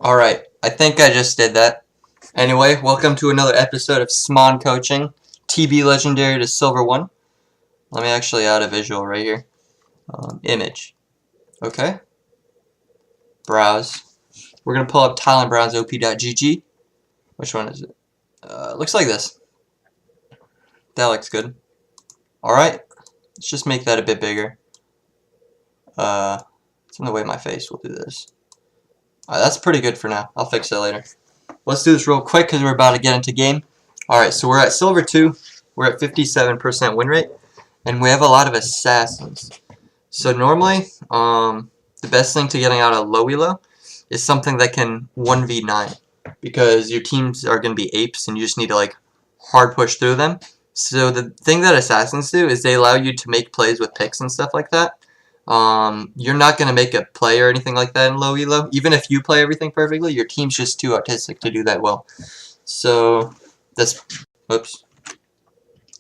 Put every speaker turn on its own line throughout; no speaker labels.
Alright, I think I just did that. Anyway, welcome to another episode of Smon Coaching, TBLegendary to Silver 1. Let me actually add a visual right here. Image. Okay. Browse. We're going to pull up Tylen Brown's op.gg. Which one is it? Looks like this. That looks good. Alright, let's just make that a bit bigger. It's in the way of my face. We'll do this. That's pretty good for now. I'll fix it later. Let's do this real quick because we're about to get into game. Alright, so we're at Silver 2. We're at 57% win rate. And we have a lot of assassins. So normally, the best thing to getting out of low elo is something that can 1v9. Because your teams are going to be apes and you just need to like hard push through them. So the thing that assassins do is they allow you to make plays with picks and stuff like that. You're not going to make a play or anything like that in low elo. Even if you play everything perfectly, your team's just too autistic to do that well. So that's, oops,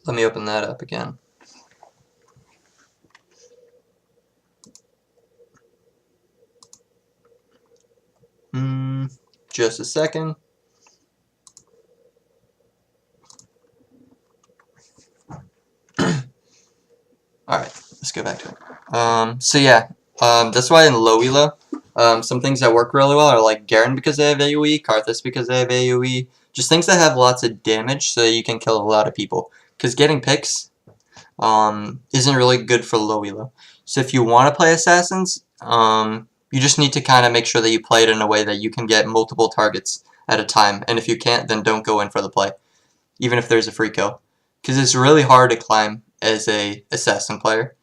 let me open that up again. Just a second. Alright, let's go back to it. So yeah, that's why in low elo, some things that work really well are like Garen because they have AoE, Karthus because they have AoE, just things that have lots of damage so that you can kill a lot of people. Because getting picks isn't really good for low elo. So if you want to play assassins, you just need to kind of make sure that you play it in a way that you can get multiple targets at a time. And if you can't, then don't go in for the play, even if there's a free kill. Because it's really hard to climb as a assassin player.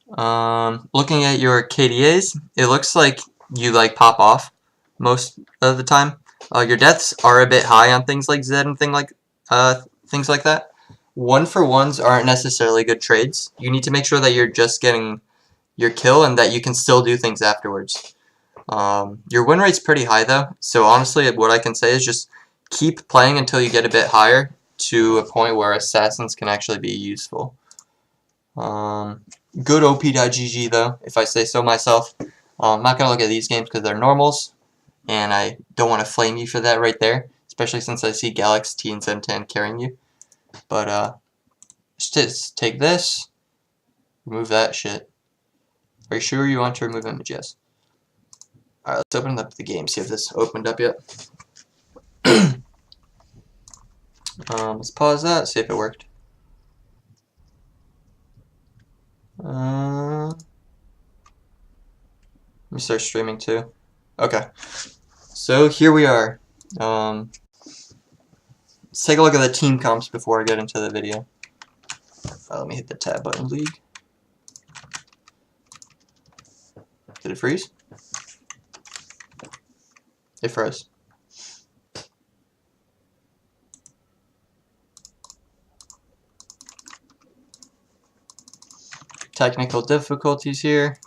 Looking at your KDAs, it looks like you like pop off most of the time. Your deaths are a bit high on things like Zed and things like that. 1-for-1s aren't necessarily good trades. You need to make sure that you're just getting your kill and that you can still do things afterwards. Your win rate's pretty high though, so honestly what I can say is just keep playing until you get a bit higher to a point where assassins can actually be useful. Good op.gg though, if I say so myself. I'm not going to look at these games because they're normals, and I don't want to flame you for that right there, especially since I see Galax, T, and Zen10 carrying you. But, just take this, remove that shit. Are you sure you want to remove images? Alright, let's open up the game, see if this opened up yet. Let's pause that, see if it worked. Let me start streaming too. Okay, so here we are. Let's take a look at the team comps before I get into the video. Let me hit the tab button, league. Did it freeze? It froze. Technical difficulties here.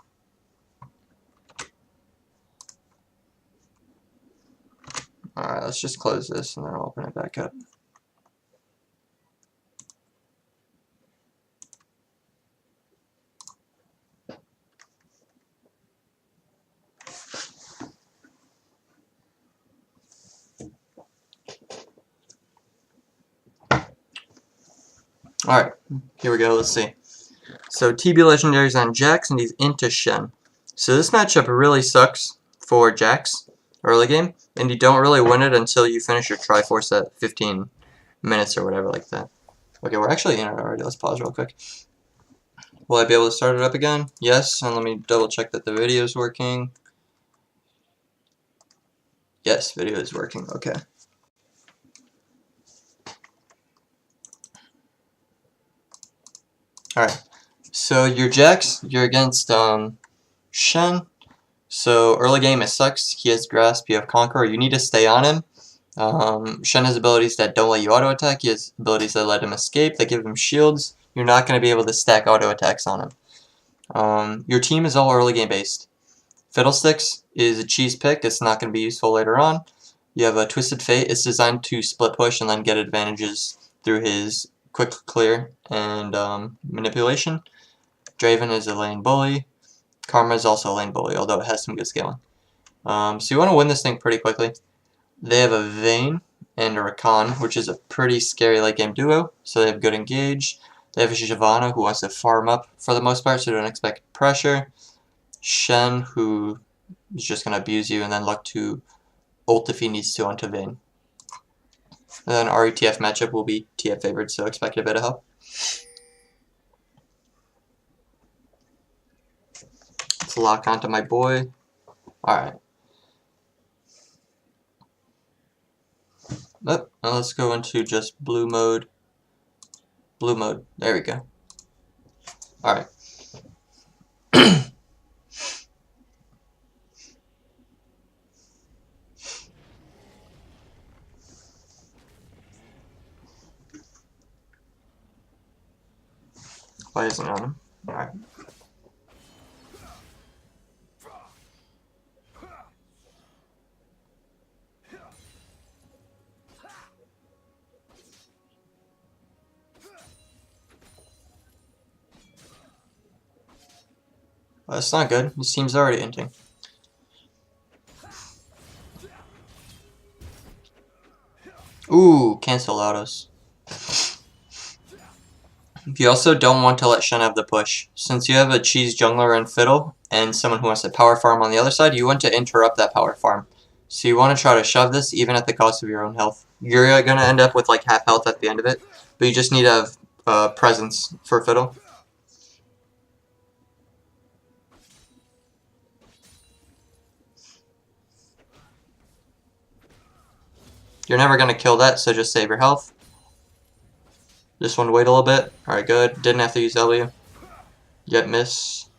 Alright, let's just close this and then I'll open it back up. Alright, here we go, let's see. So TBLegendary's on Jax and he's into Shen. So this matchup really sucks for Jax early game, and you don't really win it until you finish your Triforce at 15 minutes or whatever like that. Okay, we're actually in it already. Let's pause real quick. Will I be able to start it up again? Yes, and let me double check that the video is working. Yes, video is working. Okay. Alright, so your Jax, you're against Shen. So early game it sucks. He has Grasp, you have Conqueror, you need to stay on him. Shen has abilities that don't let you auto attack, he has abilities that let him escape, that give him shields. You're not going to be able to stack auto attacks on him. Your team is all early game based. Fiddlesticks is a cheese pick, it's not going to be useful later on. You have a Twisted Fate, it's designed to split push and then get advantages through his quick clear and manipulation. Draven is a lane bully. Karma is also a lane bully, although it has some good scaling. So you want to win this thing pretty quickly. They have a Vayne and a Rakan, which is a pretty scary late game duo, so they have good engage. They have a Shyvana who wants to farm up for the most part, so don't expect pressure. Shen, who is just going to abuse you and then look to ult if he needs to onto Vayne. And then our ETF matchup will be TF favored, so expect a bit of help. Let's lock onto my boy. Alright. Now let's go into just blue mode. Blue mode. There we go. Alright. Why isn't it on him? Alright. Well, that's not good. This team's already inting. Ooh, cancel autos. You also don't want to let Shen have the push. Since you have a cheese jungler and fiddle, and someone who wants to power farm on the other side, you want to interrupt that power farm. So you want to try to shove this even at the cost of your own health. You're going to end up with like half health at the end of it, but you just need to have presence for fiddle. You're never going to kill that, so just save your health. Just want to wait a little bit. Alright, good. Didn't have to use W. Yet miss.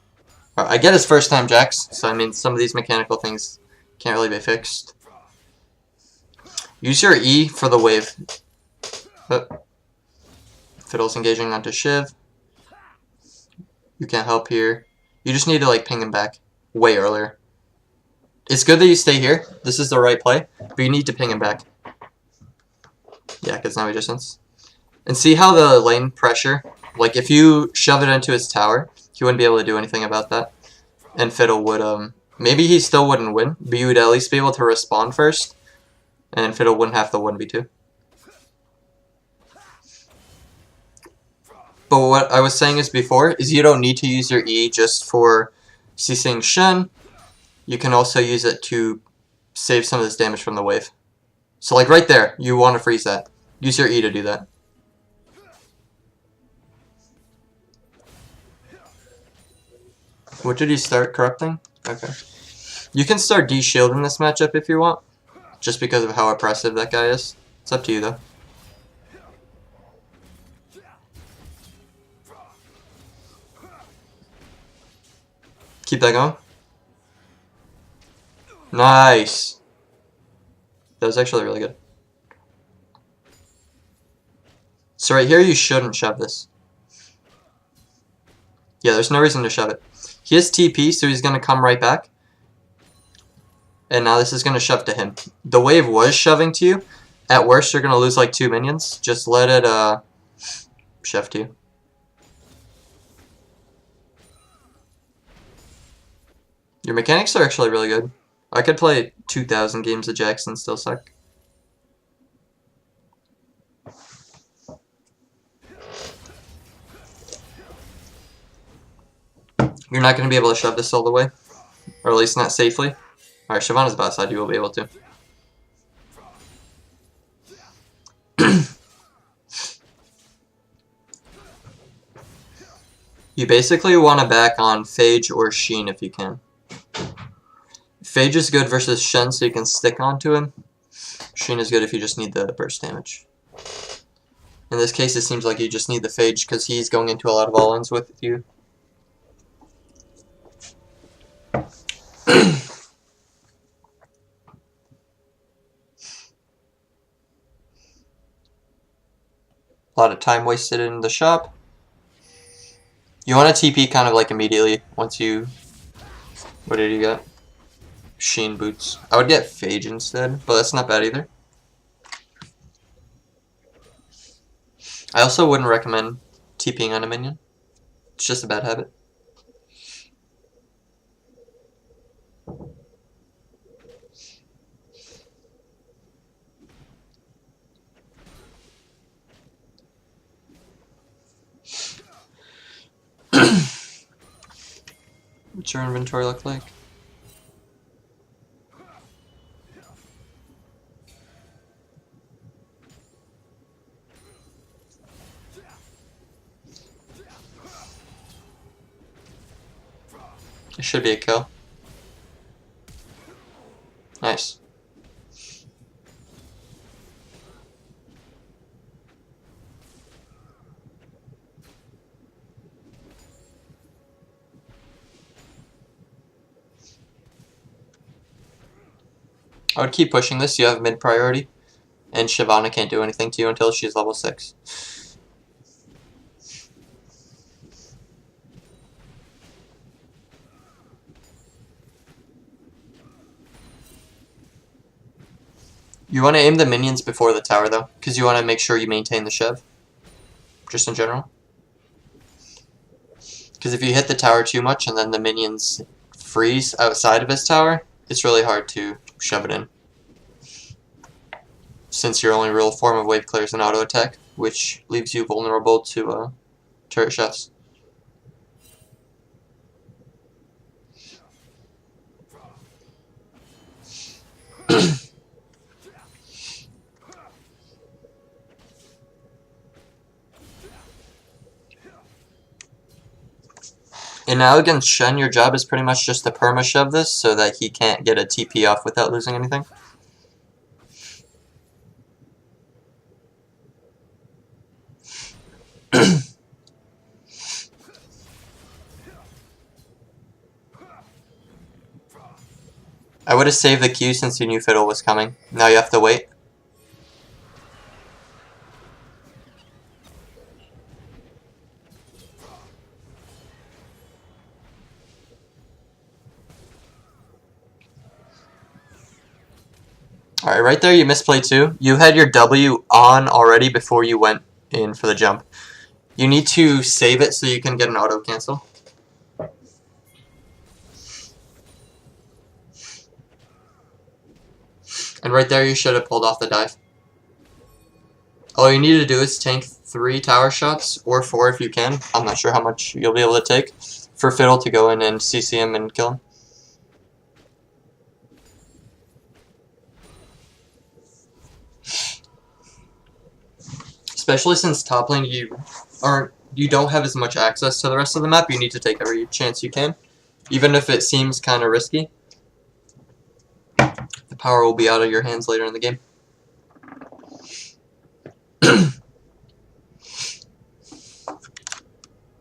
Right, I get his first time Jax, so I mean some of these mechanical things can't really be fixed. Use your E for the wave. Fiddle's engaging onto Shiv. You can't help here. You just need to like ping him back way earlier. It's good that you stay here. This is the right play, but you need to ping him back. Yeah, because now he just ends. And see how the lane pressure, like if you shove it into his tower, he wouldn't be able to do anything about that. And Fiddle would, maybe he still wouldn't win, but you would at least be able to respond first. And Fiddle wouldn't have the 1v2. But what I was saying is before, is you don't need to use your E just for CCing Shen. You can also use it to save some of this damage from the wave. So like right there, you want to freeze that. Use your E to do that. What did he start corrupting? Okay. You can start de-shielding this matchup if you want. Just because of how oppressive that guy is. It's up to you though. Keep that going. Nice. That was actually really good. So right here you shouldn't shove this. Yeah, there's no reason to shove it. He has TP, so he's going to come right back. And now this is going to shove to him. The wave was shoving to you. At worst, you're going to lose like 2 minions. Just let it shove to you. Your mechanics are actually really good. I could play 2,000 games of Jax and still suck. You're not going to be able to shove this all the way. Or at least not safely. Alright, Shyvana's bot side, you will be able to. You basically want to back on Phage or Sheen if you can. Phage is good versus Shen, so you can stick onto him. Sheen is good if you just need the burst damage. In this case, it seems like you just need the Phage because he's going into a lot of all-ins with you. A lot of time wasted in the shop. You want to TP kind of like immediately once you... What did you get? Sheen boots. I would get Phage instead, but that's not bad either. I also wouldn't recommend TPing on a minion. It's just a bad habit. What's your inventory look like? It should be a kill. Nice. I would keep pushing this. You have mid priority, and Shyvana can't do anything to you until she's level 6. You want to aim the minions before the tower, though, because you want to make sure you maintain the Shev, just in general. Because if you hit the tower too much and then the minions freeze outside of his tower, it's really hard to shove it in. Since your only real form of wave clear is an auto attack, which leaves you vulnerable to turret chefs. And now against Shen, your job is pretty much just to perma-shove this so that he can't get a TP off without losing anything. I would have saved the Q since you knew Fiddle was coming. Now you have to wait. Alright, right there you misplay too. You had your W on already before you went in for the jump. You need to save it so you can get an auto cancel. And right there you should have pulled off the dive. All you need to do is tank 3 tower shots, or 4 if you can. I'm not sure how much you'll be able to take, for Fiddle to go in and CC him and kill him. Especially since top lane you don't have as much access to the rest of the map, you need to take every chance you can. Even if it seems kind of risky, the power will be out of your hands later in the game.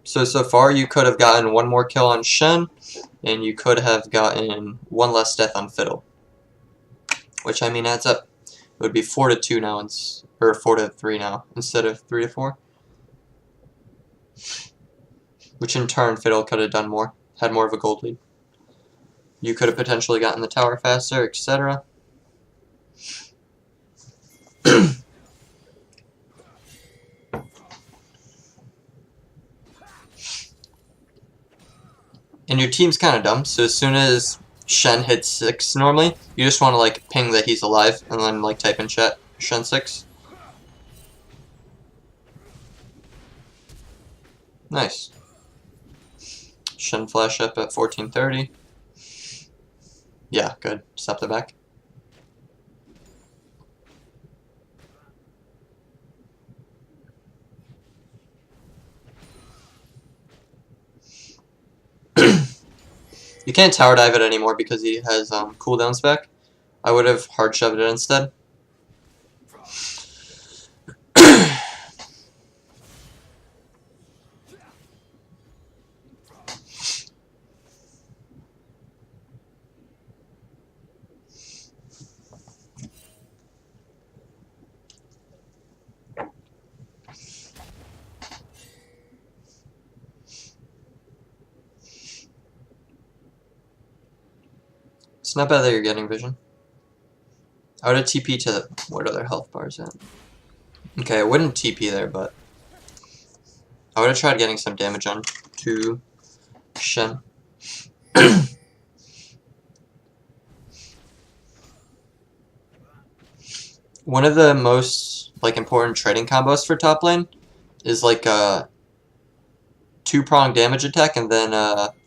So far you could have gotten 1 more kill on Shen, and you could have gotten 1 less death on Fiddle. Which, I mean, adds up. It would be 4-2 now, or 4-3 now, instead of 3-4. Which in turn, Fiddle could have done more, had more of a gold lead. You could have potentially gotten the tower faster, etc. And your team's kind of dumb, so as soon as Shen hits 6 normally, you just want to like ping that he's alive, and then like type in chat, Shen 6. Nice. Shen flash up at 1430. Yeah, good. Stop the back. You can't tower dive it anymore because he has cooldowns back. I would have hard shoved it instead. It's not bad that you're getting vision. I would have TP to what other health bars at? Okay, I wouldn't TP there, but I would have tried getting some damage on to Shen. One of the most like important trading combos for top lane is like 2-prong damage attack and then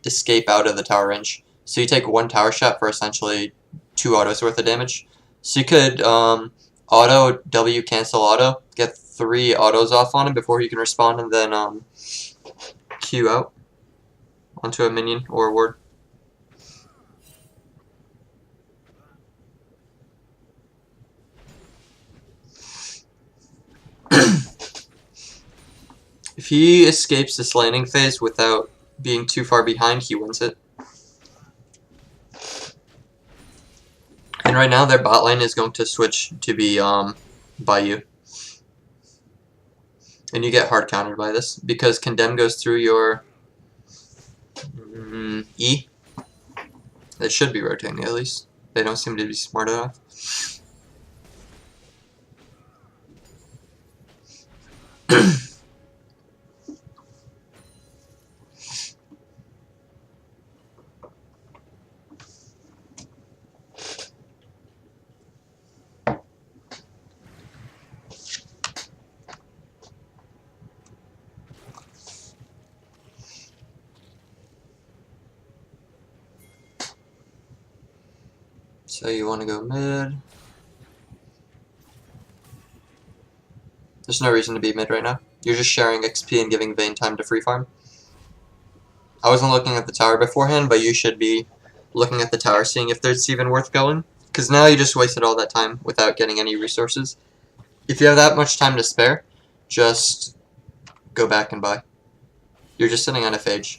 escape out of the tower range. So you take 1 tower shot for essentially 2 autos worth of damage. So you could auto, W cancel auto, get 3 autos off on him before he can respond, and then Q out onto a minion or a ward. If he escapes this landing phase without being too far behind, he wins it. And right now, their bot lane is going to switch to be by you. And you get hard countered by this, because Condemn goes through your E. They should be rotating at least. They don't seem to be smart enough. So you want to go mid. There's no reason to be mid right now. You're just sharing XP and giving Vayne time to free farm. I wasn't looking at the tower beforehand, but you should be looking at the tower, seeing if it's even worth going. Because now you just wasted all that time without getting any resources. If you have that much time to spare, just go back and buy. You're just sitting on a phage.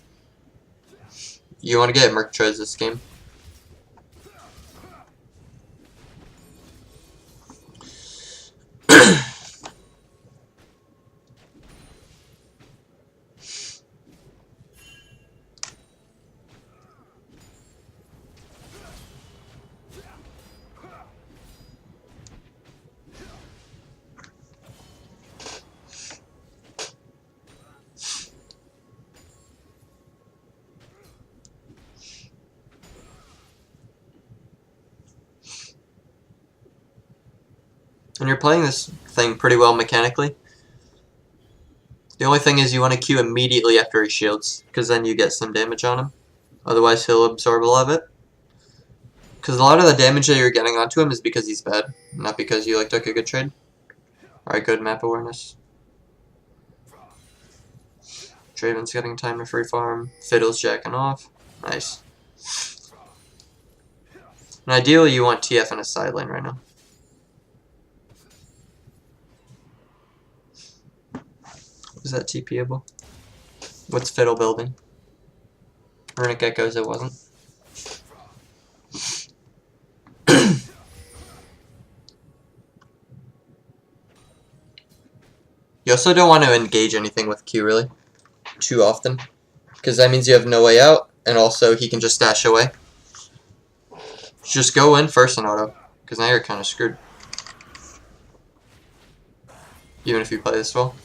You want to get Merc Treads this game. And you're playing this thing pretty well mechanically. The only thing is you want to Q immediately after he shields, because then you get some damage on him. Otherwise he'll absorb a lot of it. Because a lot of the damage that you're getting onto him is because he's bad, not because you took a good trade. Alright, good map awareness. Draven's getting time to free farm. Fiddle's jacking off. Nice. And ideally you want TF in a side lane right now. Is that TPable? What's Fiddle building? Runic Echoes, it wasn't. You also don't want to engage anything with Q really too often, because that means you have no way out, and also he can just dash away. Just go in first and auto, because now you're kind of screwed. Even if you play this well.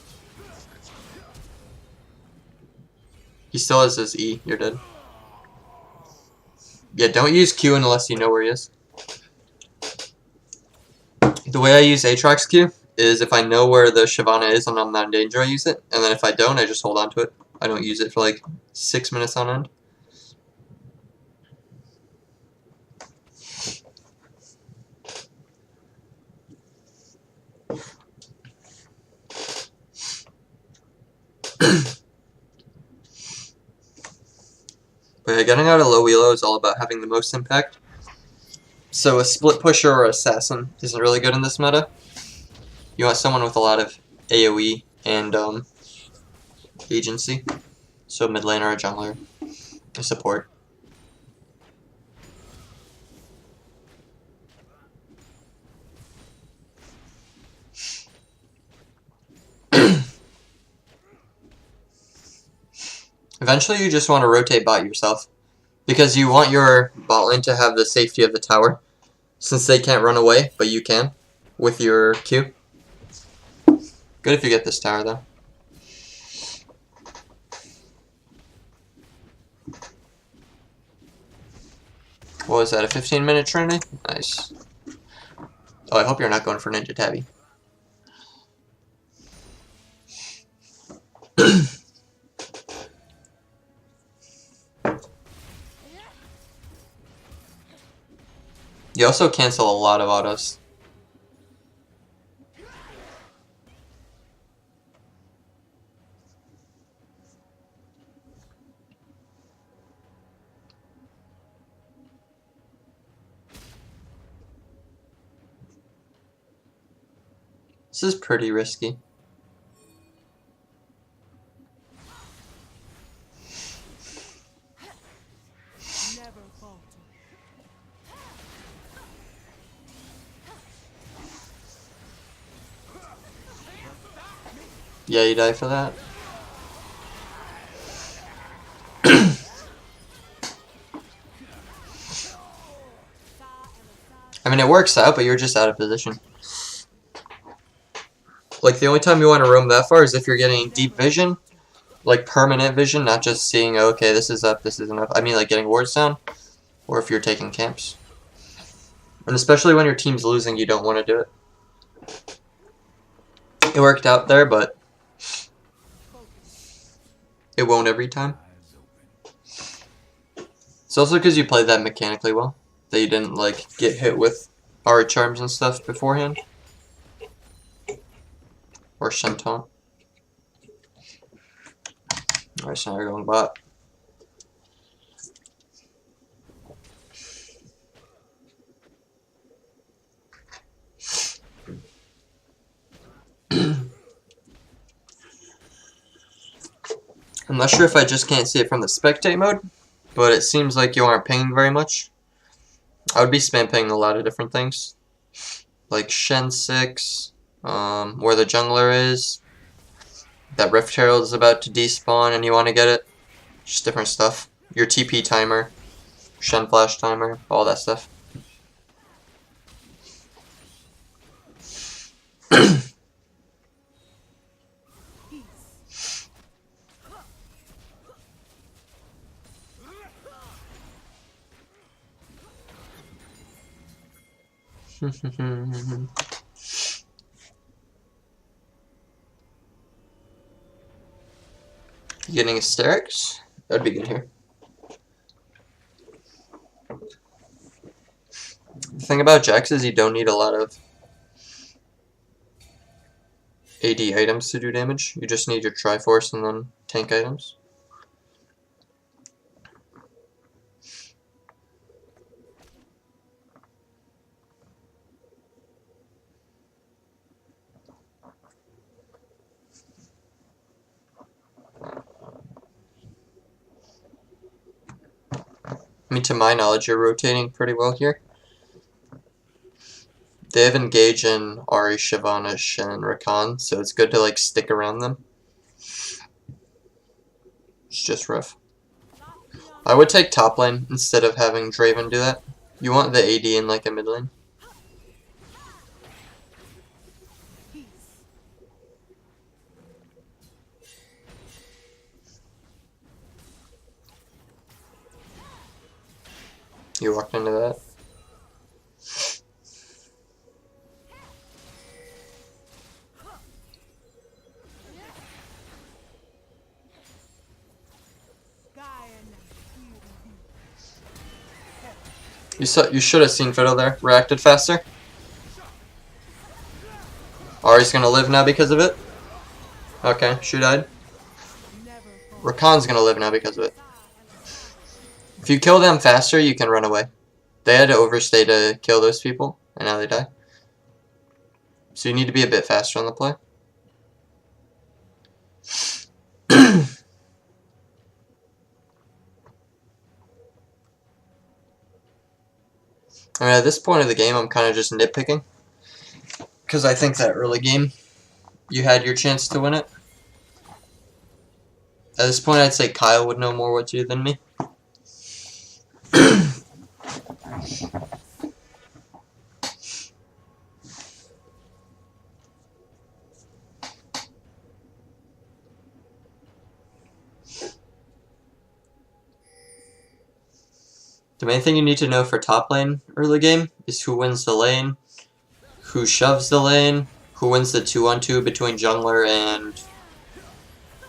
He still has his E, you're dead. Yeah, don't use Q unless you know where he is. The way I use Aatrox Q is if I know where the Shyvana is and I'm not in danger, I use it. And then if I don't, I just hold on to it. I don't use it for like 6 minutes on end. But yeah, getting out of low elo is all about having the most impact. So a split pusher or assassin isn't really good in this meta. You want someone with a lot of AoE and agency. So mid laner or jungler, a support. Eventually you just want to rotate bot yourself, because you want your bot lane to have the safety of the tower, since they can't run away, but you can, with your Q. Good if you get this tower though. What was that, a 15-minute Trinity? Nice. Oh, I hope you're not going for Ninja Tabby. You also cancel a lot of autos. This is pretty risky. Yeah, you die for that. I mean, it works out, but you're just out of position. Like, the only time you want to roam that far is if you're getting deep vision, like permanent vision, not just seeing, oh, okay, this is up, this isn't up. I mean, like getting wards down, or if you're taking camps. And especially when your team's losing, you don't want to do it. It worked out there, but it won't every time. It's also because you played that mechanically well, that you didn't, like, get hit with aura charms and stuff beforehand. Or Shenton. Alright, so now you're going bot. I'm not sure if I just can't see it from the spectate mode, but it seems like you aren't pinging very much. I would be spam pinging a lot of different things. Like Shen 6, where the jungler is, that Rift Herald is about to despawn and you want to get it. Just different stuff. Your TP timer, Shen flash timer, all that stuff. Getting hysterics? That'd be good here. The thing about Jax is you don't need a lot of AD items to do damage. You just need your Triforce and then tank items. I mean, to my knowledge, you're rotating pretty well here. They have Engage in Ahri, Shyvana, Shen, and Rakan, so it's good to like stick around them. It's just rough. I would take top lane instead of having Draven do that. You want the AD in like a mid lane. You walked into that. You should have seen Fiddle there. Reacted faster. Ahri's gonna live now because of it. Okay, she died. Rakan's gonna live now because of it. If you kill them faster, you can run away. They had to overstay to kill those people, and now they die. So you need to be a bit faster on the play. I mean, at this point of the game, I'm kind of just nitpicking. Because I think that early game, you had your chance to win it. At this point, I'd say Kyle would know more what to do than me. The main thing you need to know for top lane early game is who wins the lane, who shoves the lane, who wins the 2-on-2 between jungler and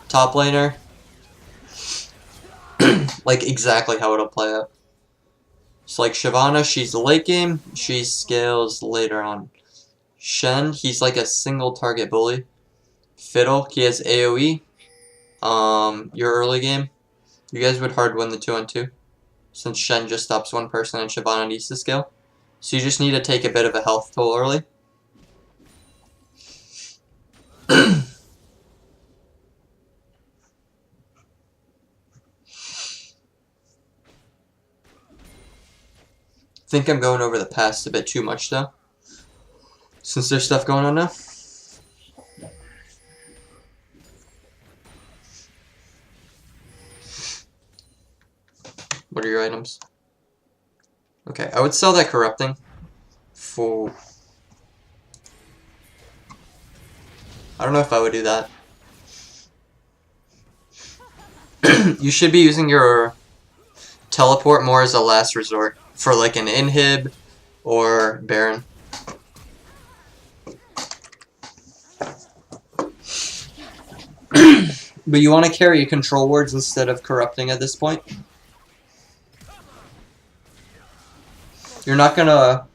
top laner. Like exactly how it'll play out. So like Shyvana, she's late game. She scales later on. Shen, he's like a single target bully. Fiddle, he has AoE. Your early game, you guys would hard win the 2-on-2 since Shen just stops one person and Shyvana needs to scale. So you just need to take a bit of a health toll early. Think I'm going over the past a bit too much though, since there's stuff going on now. What are your items? Okay, I would sell that corrupting for... I don't know if I would do that. You should be using your teleport more as a last resort for like an inhib or Baron. But you want to carry control wards instead of corrupting at this point. You're not gonna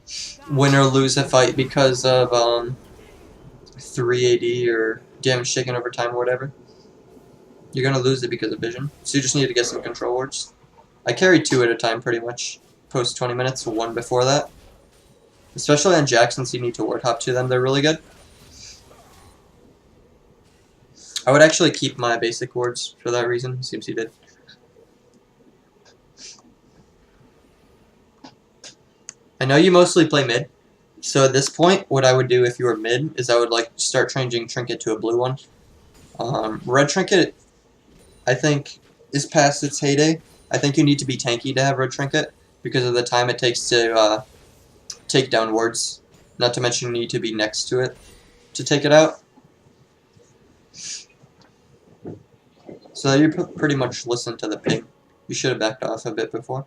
win or lose a fight because of 3 AD or damage taken over time or whatever. You're gonna lose it because of vision. So you just need to get some control wards. I carry 2 at a time pretty much. Post 20 minutes, 1 before that. Especially on Jack, since you need to ward hop to them, they're really good. I would actually keep my basic wards for that reason. Seems you did. I know you mostly play mid, so at this point, what I would do if you were mid is I would like start changing Trinket to a blue one. Red Trinket, I think, is past its heyday. I think you need to be tanky to have Red Trinket because of the time it takes to take down wards. Not to mention you need to be next to it to take it out. So you pretty much listen to the ping. You should have backed off a bit before.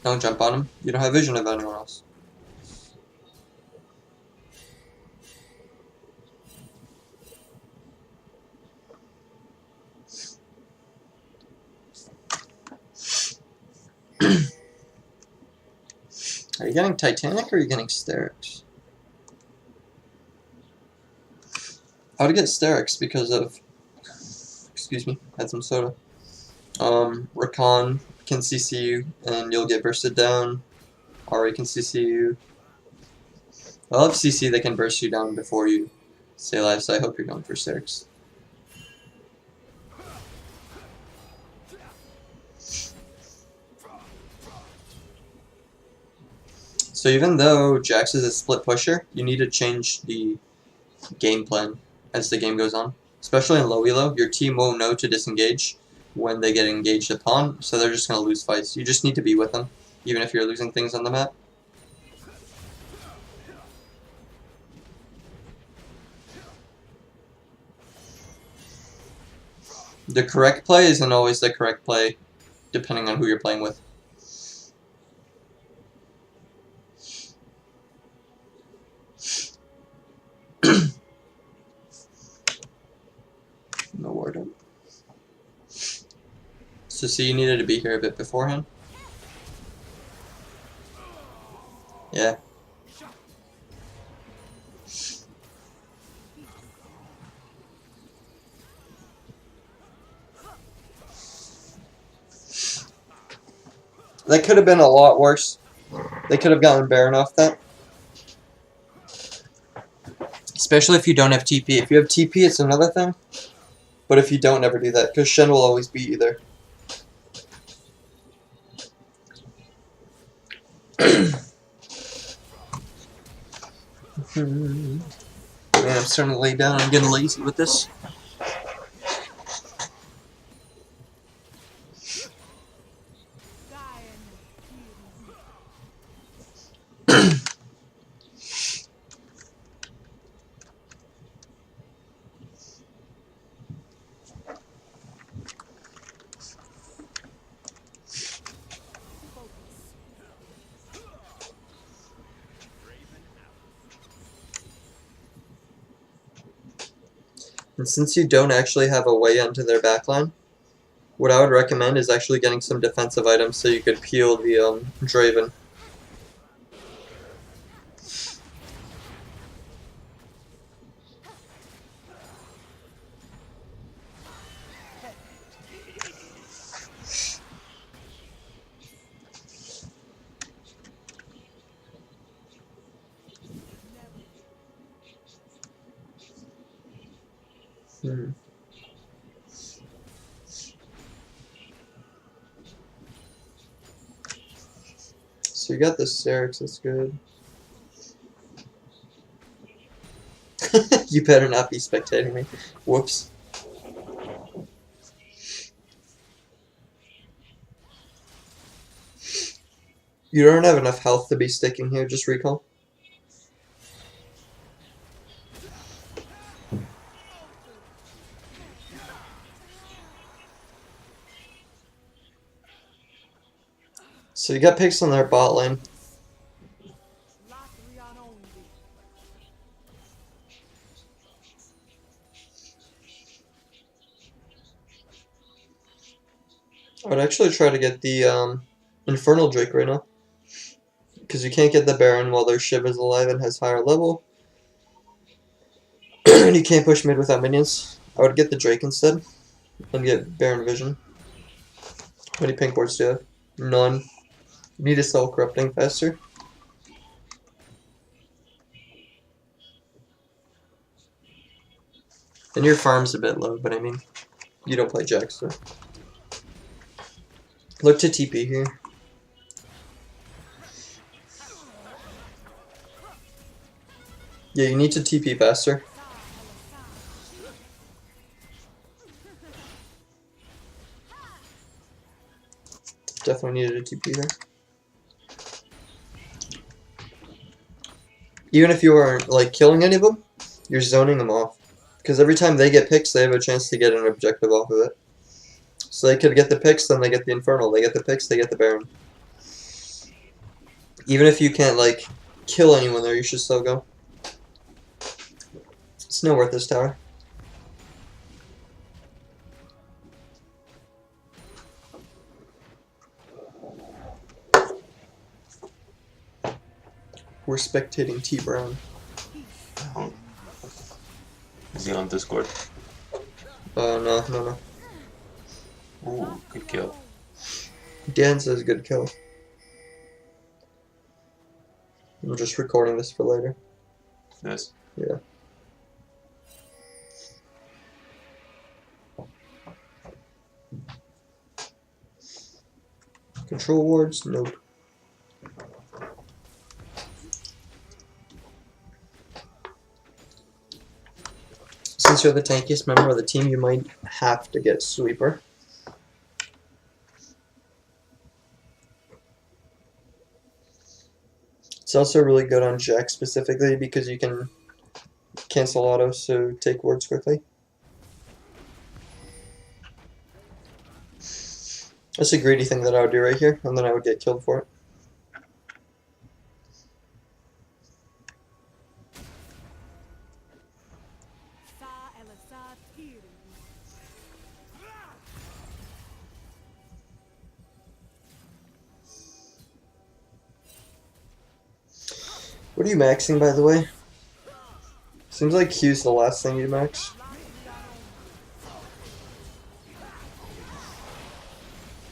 Don't jump on him. You don't have vision of anyone else. Are you getting Titanic or are you getting Sterix? I would get Sterix because of... Excuse me, had some soda. Rakan can CC you and you'll get bursted down. Ari can CC you. I love CC that can burst you down before you stay alive, so I hope you're going for Sterix. So even though Jax is a split pusher, you need to change the game plan as the game goes on. Especially in low elo, your team won't know to disengage when they get engaged upon, so they're just going to lose fights. You just need to be with them, even if you're losing things on the map. The correct play isn't always the correct play, depending on who you're playing with. No ward up. So see, you needed to be here a bit beforehand. Yeah. That could have been a lot worse. They could have gotten Baron off that. Especially if you don't have TP. If you have TP, it's another thing. But if you don't, never do that, because Shen will always beat you there. Man, I'm starting to lay down. I'm getting lazy with this. And since you don't actually have a way onto their backline, What I would recommend is actually getting some defensive items so you could peel the Draven. So you got the Syrinx, that's good. You better not be spectating me. Whoops. You don't have enough health to be sticking here, just recall. So you got picks on their bot lane. I would actually try to get the Infernal Drake right now. Because you can't get the Baron while their Shiv is alive and has higher level. And you can't push mid without minions. I would get the Drake instead. And get Baron Vision. How many pink boards do you have? None. You need to sell Corrupting faster. And your farm's a bit low, but I mean, you don't play Jax, so. Look to TP here. Yeah, you need to TP faster. Definitely needed a TP there. Even if you aren't like killing any of them, you're zoning them off. Because every time they get picks, they have a chance to get an objective off of it. So they could get the picks, then they get the Infernal. They get the picks, they get the Baron. Even if you can't like kill anyone there, you should still go. It's not worth this tower. We're spectating T Brown.
Oh. Is he on Discord?
No.
Ooh, good kill.
Dan says good kill. I'm just recording this for later.
Yes.
Yeah. Control wards? Nope. Since you're the tankiest member of the team, you might have to get Sweeper. It's also really good on Jack specifically because you can cancel auto, so take wards quickly. That's a greedy thing that I would do right here, and then I would get killed for it. What are you maxing, by the way? Seems like Q's the last thing you max.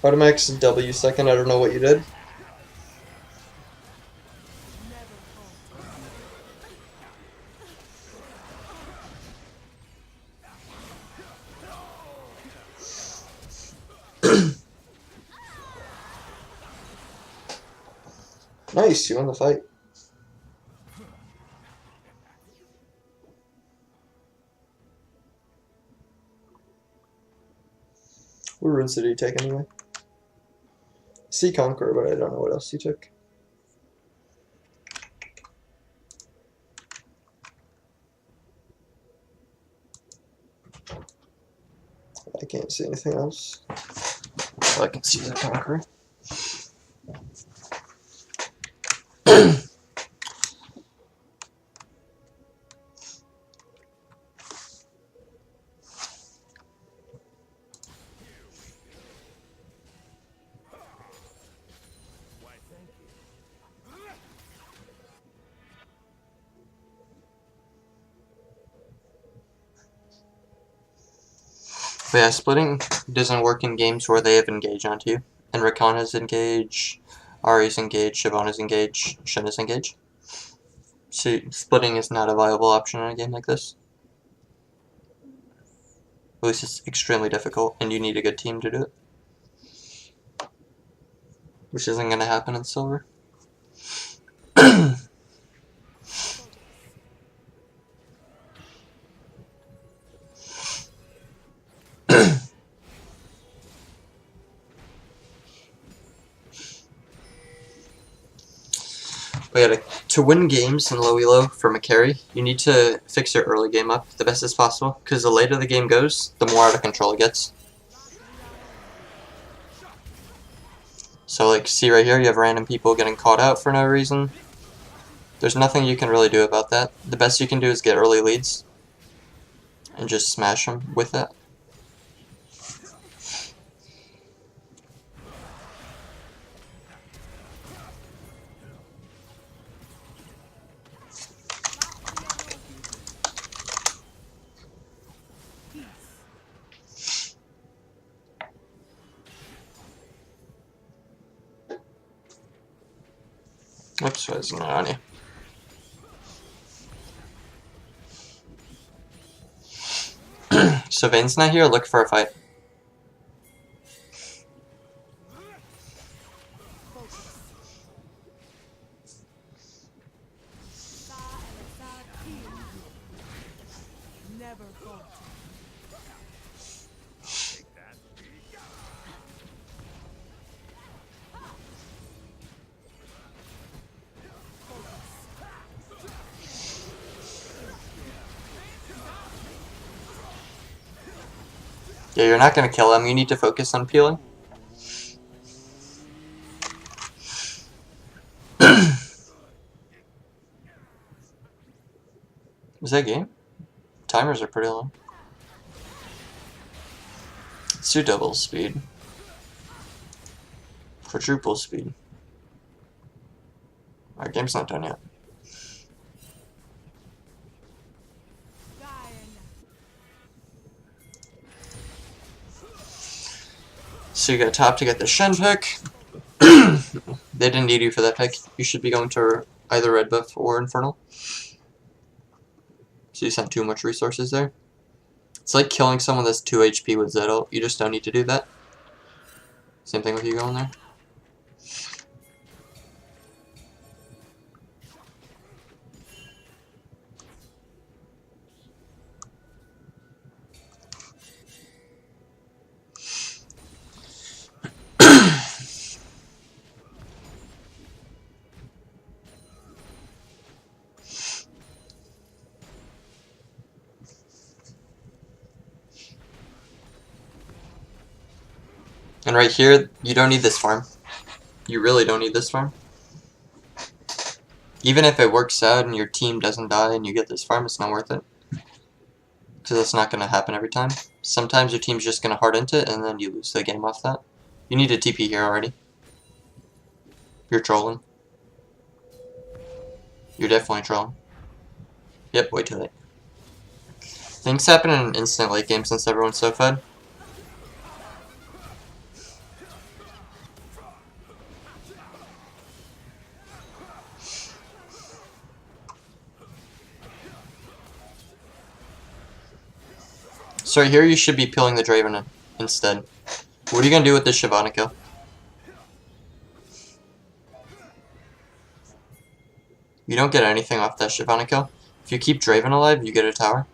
How to max W second, I don't know what you did. Nice, you won the fight. What runes did he take anyway? Sea Conqueror, but I don't know what else he took. I can't see anything else. Oh, I can see the Conqueror. But yeah, splitting doesn't work in games where they have engage onto you. And Rakan is engage, Ari's engage, Siobhan is engage, Shen is engage. So splitting is not a viable option in a game like this. At least it's extremely difficult, and you need a good team to do it. Which isn't going to happen in Silver. But yeah, to win games in low elo from a carry, you need to fix your early game up the best as possible, because the later the game goes, the more out of control it gets. So like, see right here, you have random people getting caught out for no reason. There's nothing you can really do about that. The best you can do is get early leads and just smash them with that. Oops, why is it not on you? So Vayne's not here, look for a fight. Yeah, you're not going to kill him, you need to focus on peeling. Is that game? Timers are pretty long. Let's do double speed. Quadruple speed. Our game's not done yet. So you got top to get the Shen pick. They didn't need you for that pick. You should be going to either red buff or infernal. So you sent too much resources there. It's like killing someone that's 2 HP with Zettel. You just don't need to do that. Same thing with you going there. And right here, you don't need this farm. You really don't need this farm. Even if it works out and your team doesn't die and you get this farm, it's not worth it. Because that's not going to happen every time. Sometimes your team's just going to hard into it and then you lose the game off that. You need a TP here already. You're trolling. You're definitely trolling. Yep, way too late. Things happen in an instant late game since everyone's so fed. So right here you should be peeling the Draven instead. What are you going to do with this Shyvana kill? You don't get anything off that Shyvana kill. If you keep Draven alive, you get a tower.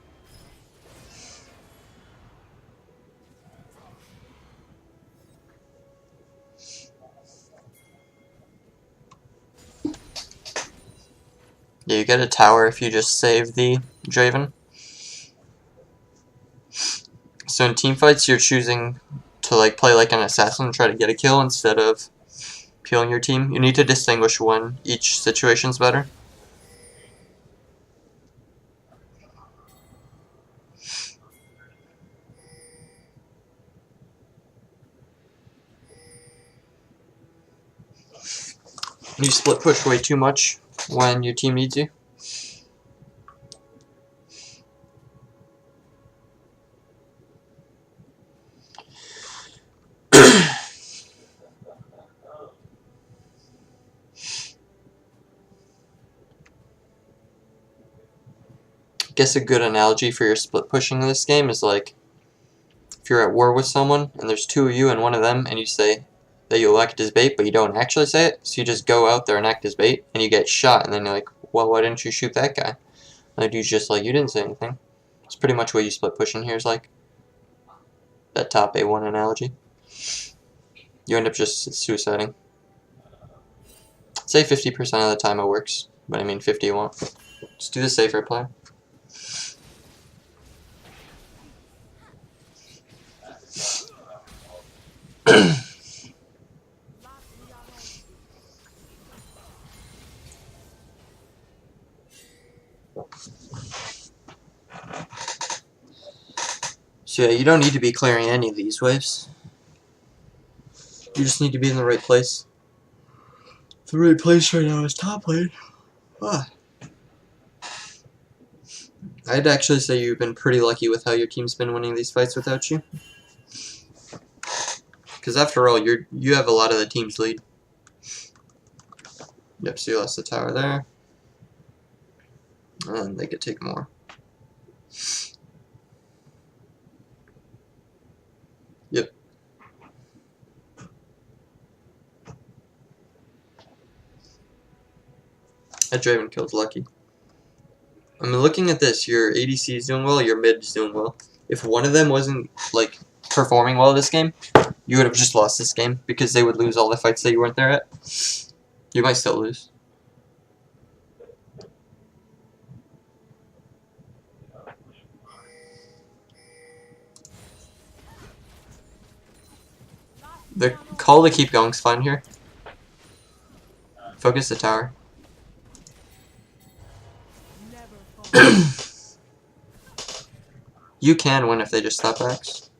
Yeah, you get a tower if you just save the Draven. So in teamfights, you're choosing to play like an assassin and try to get a kill instead of peeling your team. You need to distinguish when each situation's better. You split push way too much when your team needs you. guess a good analogy for your split pushing in this game is like if you're at war with someone and there's two of you and one of them, and you say that you'll act as bait, but you don't actually say it, so you just go out there and act as bait, and you get shot, and then you're like, well, why didn't you shoot that guy? And the dude's just like, you didn't say anything. It's pretty much what you split pushing here is like. That top A1 analogy. You end up just suiciding. Say 50% of the time it works, but I mean 50 you won't. Just do the safer play. So yeah, you don't need to be clearing any of these waves. You just need to be in the right place. The right place right now is top lane. Ah. I'd actually say you've been pretty lucky with how your team's been winning these fights without you. Because after all, you have a lot of the team's lead. Yep, so you lost the tower there. And they could take more. Yep. That Draven kill's lucky. I mean, looking at this, your ADC is doing well, your mid is doing well. If one of them wasn't, like, performing well this game, you would have just lost this game because they would lose all the fights that you weren't there at. You might still lose. The call to keep going is fine here. Focus the tower. You can win if they just stop backs.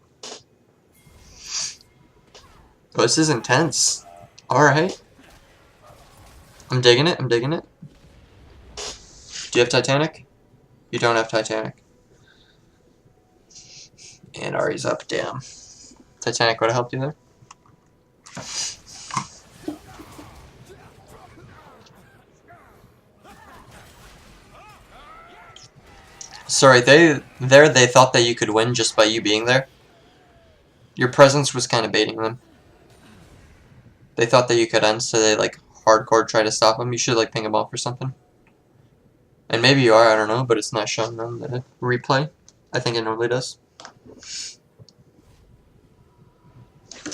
Oh, this is intense. Alright. I'm digging it, I'm digging it. Do you have Titanic? You don't have Titanic. And Ari's up, damn. Titanic would have helped you there. Sorry, they thought that you could win just by you being there. Your presence was kind of baiting them. They thought that you could end, so they like hardcore try to stop them. You should like ping them off or something. And maybe you are, I don't know, but it's not showing them the replay. I think it normally does.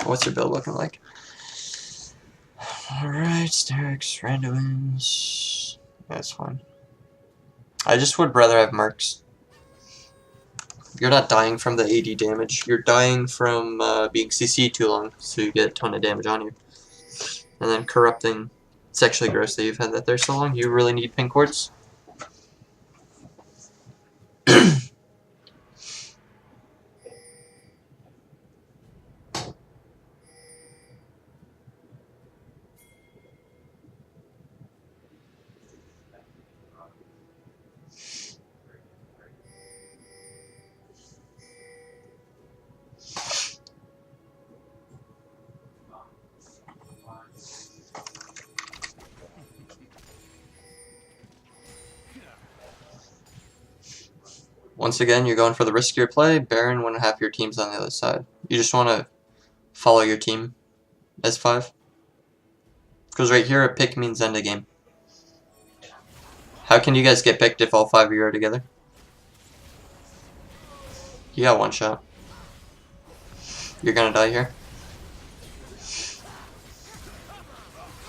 What's your build looking like? Alright, Sterix, randomins. That's fine. I just would rather have mercs. You're not dying from the AD damage. You're dying from being CC'd too long, so you get a ton of damage on you. And then corrupting. It's actually gross that you've had that there so long. You really need pink quartz. Once again, you're going for the riskier play. Baron when half your team's on the other side. You just want to follow your team as 5. Because right here, a pick means end a game. How can you guys get picked if all 5 of you are together? You got one shot. You're gonna die here.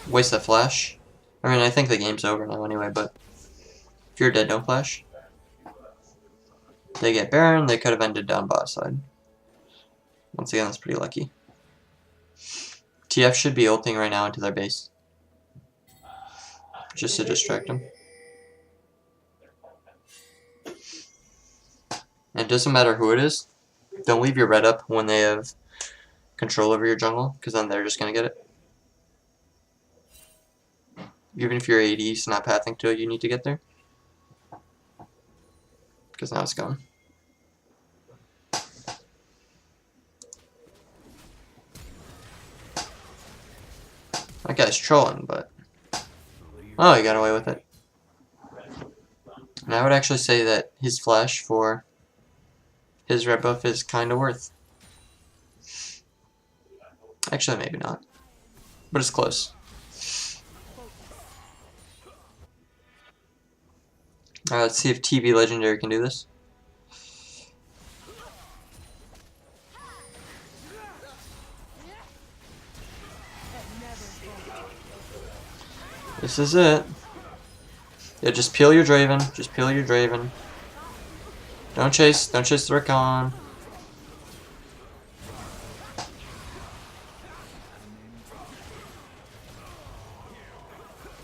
Waste a flash. I mean, I think the game's over now anyway, but if you're dead, don't flash. They get Baron, they could have ended down bot side. Once again, that's pretty lucky. TF should be ulting right now into their base. Just to distract them. And it doesn't matter who it is. Don't leave your red up when they have control over your jungle, because then they're just going to get it. Even if your AD is not pathing to it, you need to get there. Because now it's gone. That guy's trolling, but... Oh, he got away with it. And I would actually say that his flash for his red buff is kind of worth. Actually, maybe not. But it's close. Alright, let's see if TBLegendary can do this. This is it. Yeah, just peel your Draven. Just peel your Draven. Don't chase the Recon.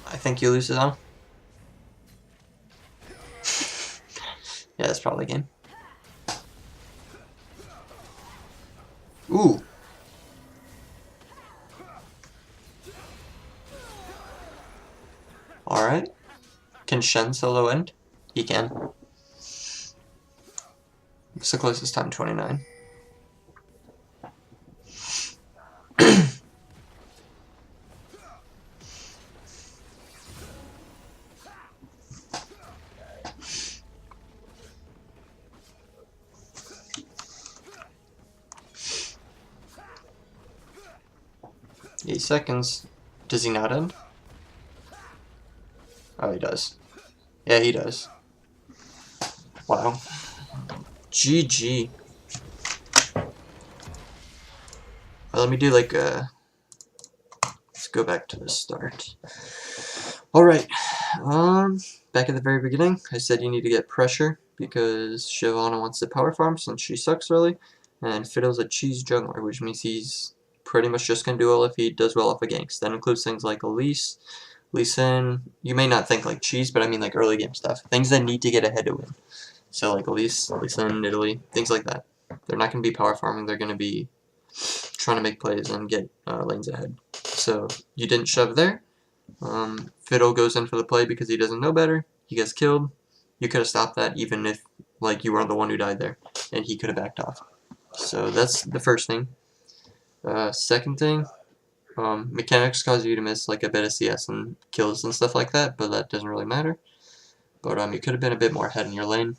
I think you lose it on. Yeah, that's probably a game. Ooh. Alright. Can Shen solo end? He can. What's the closest time? 29. Eight seconds. Does he not end? Oh, he does. Yeah, he does. Wow. GG. Well, let me do like a... Let's go back to the start. Alright. Back at the very beginning, I said you need to get pressure because Shyvana wants to power farm since she sucks early. And Fiddle's a cheese jungler, which means he's pretty much just going to do well if he does well off of ganks. That includes things like Elise, Lee Sin. You may not think like cheese, but I mean like early game stuff. Things that need to get ahead to win. So like Elise, Lee Sin, Italy, things like that. They're not going to be power farming, they're going to be trying to make plays and get lanes ahead. So you didn't shove there. Fiddle goes in for the play because he doesn't know better. He gets killed. You could have stopped that even if like you were the one who died there, and he could have backed off. So that's the first thing. Second thing, mechanics cause you to miss like a bit of CS and kills and stuff like that, but that doesn't really matter. But you could have been a bit more ahead in your lane.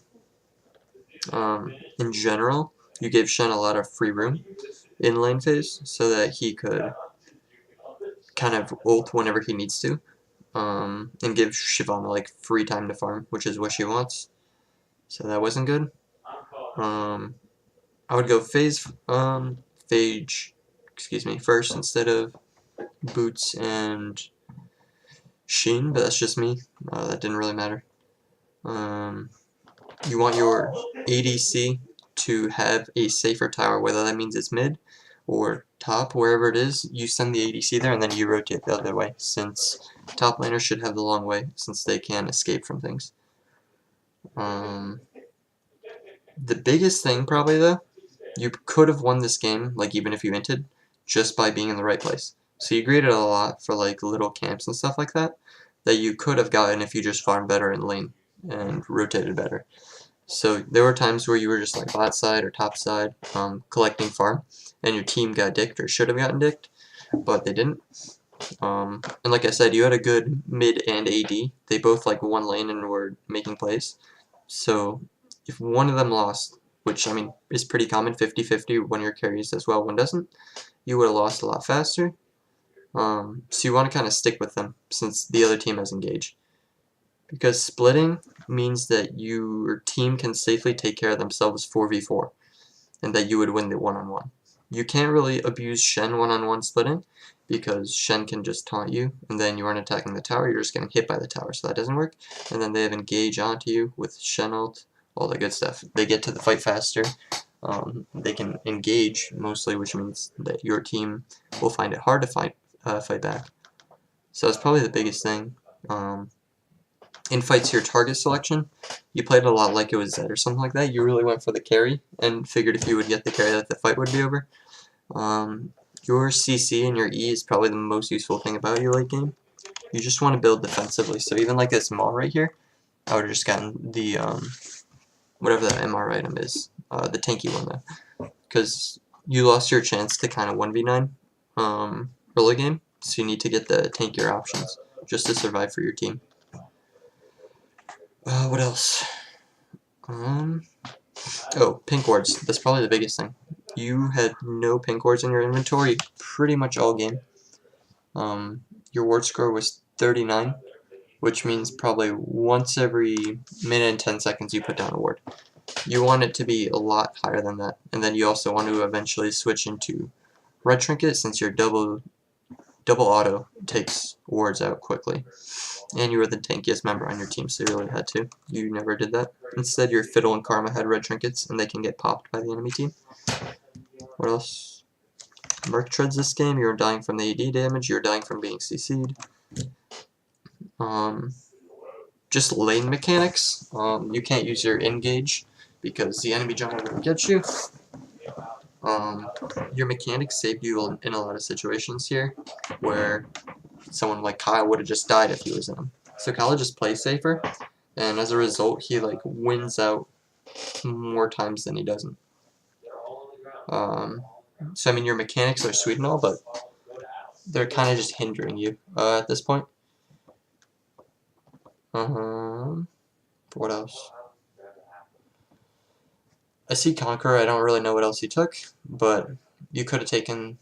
In general, you gave Shen a lot of free room in lane phase so that he could kind of ult whenever he needs to, and give Shyvana like free time to farm, which is what she wants. So that wasn't good. I would go Phage, first instead of Boots and Sheen, but that's just me. That didn't really matter. You want your ADC to have a safer tower, whether that means it's mid or top, wherever it is, you send the ADC there and then you rotate the other way, since top laners should have the long way, since they can escape from things. The biggest thing probably though, you could have won this game, like even if you inted, just by being in the right place. So you graded a lot for like little camps and stuff like that, that you could have gotten if you just farmed better in lane and rotated better. So there were times where you were just like bot side or top side, collecting farm, and your team got dicked or should have gotten dicked, but they didn't. And like I said, you had a good mid and AD. They both like won lane and were making plays. So if one of them lost, which I mean is pretty common, 50-50, one of your carries as well, one doesn't, you would have lost a lot faster. So you want to kind of stick with them since the other team has engaged. Because splitting means that your team can safely take care of themselves 4v4, and that you would win the one-on-one. You can't really abuse Shen one-on-one splitting, because Shen can just taunt you, and then you aren't attacking the tower, you're just getting hit by the tower, so that doesn't work. And then they have engage onto you with Shen ult, all the good stuff. They get to the fight faster. They can engage mostly, which means that your team will find it hard to fight back. So that's probably the biggest thing. In fights, your target selection, you played a lot like it was Zed or something like that. You really went for the carry and figured if you would get the carry that the fight would be over. Your CC and your E is probably the most useful thing about your late game. You just want to build defensively. So even like this Smon right here, I would have just gotten the, whatever that MR item is, the tanky one though. Because you lost your chance to kind of 1v9 early game, so you need to get the tankier options just to survive for your team. What else? Oh, pink wards. That's probably the biggest thing. You had no pink wards in your inventory pretty much all game. Your ward score was 39, which means probably once every minute and 10 seconds you put down a ward. You want it to be a lot higher than that, and then you also want to eventually switch into red trinket since your double auto takes wards out quickly. And you were the tankiest member on your team, so you really had to. You never did that. Instead, your Fiddle and Karma had red trinkets, and they can get popped by the enemy team. What else? Merc treads this game, you're dying from the AD damage, you're dying from being CC'd. Just lane mechanics. You can't use your engage because the enemy jungle will get you. Your mechanics saved you in a lot of situations here, where someone like Kyle would have just died if he was in them. So Kyle just plays safer, and as a result, he like wins out more times than he doesn't. So I mean, your mechanics are sweet and all, but they're kind of just hindering you at this point. What else? I see Conqueror. I don't really know what else he took, but you could have taken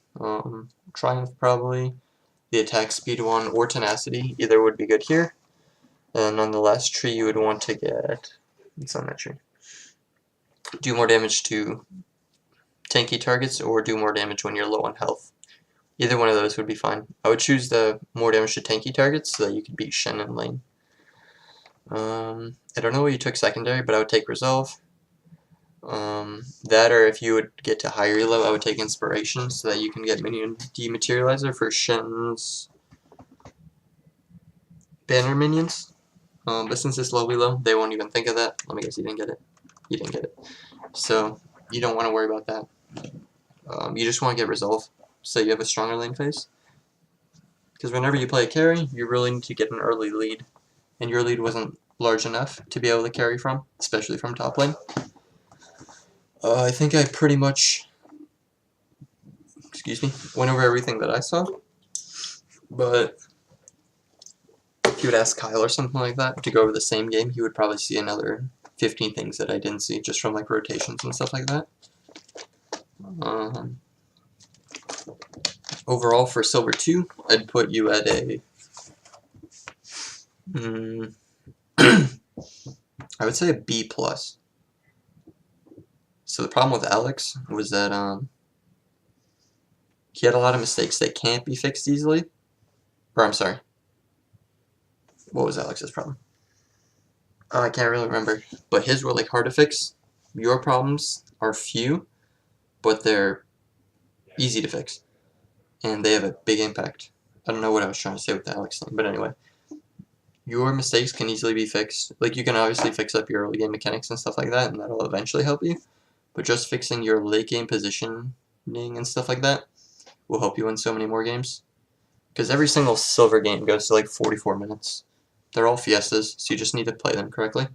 Triumph probably, the attack speed one, or Tenacity. Either would be good here. And on the last tree, you would want to get, what's on that tree? Do more damage to tanky targets, or do more damage when you're low on health. Either one of those would be fine. I would choose the more damage to tanky targets so that you could beat Shen in lane. I don't know what you took secondary, but I would take Resolve. That, or if you would get to higher elo, I would take Inspiration so that you can get Minion Dematerializer for Shen's banner minions. But since it's low elo, they won't even think of that. Let me guess, you didn't get it. You didn't get it. So, you don't want to worry about that. You just want to get Resolve so you have a stronger lane phase. Because whenever you play a carry, you really need to get an early lead. And your lead wasn't large enough to be able to carry from, especially from top lane. I think I pretty much, went over everything that I saw. But if you would ask Kyle or something like that to go over the same game, he would probably see another 15 things that I didn't see, just from like rotations and stuff like that. Overall, for Silver 2, I'd put you at a I would say a B+. So the problem with Alex was that he had a lot of mistakes that can't be fixed easily. Or I'm sorry. What was Alex's problem? I can't really remember. But his were like hard to fix. Your problems are few, but they're easy to fix. And they have a big impact. I don't know what I was trying to say with the Alex thing, but anyway. Your mistakes can easily be fixed. Like, you can obviously fix up your early game mechanics and stuff like that, and that'll eventually help you. But just fixing your late game positioning and stuff like that will help you win so many more games. Because every single silver game goes to like 44 minutes. They're all fiestas, so you just need to play them correctly.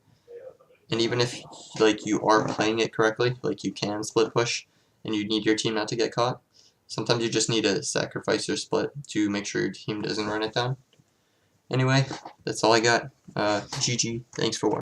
And even if like you are playing it correctly, like you can split push, and you need your team not to get caught, sometimes you just need to sacrifice your split to make sure your team doesn't run it down. Anyway, that's all I got. GG. Thanks for watching.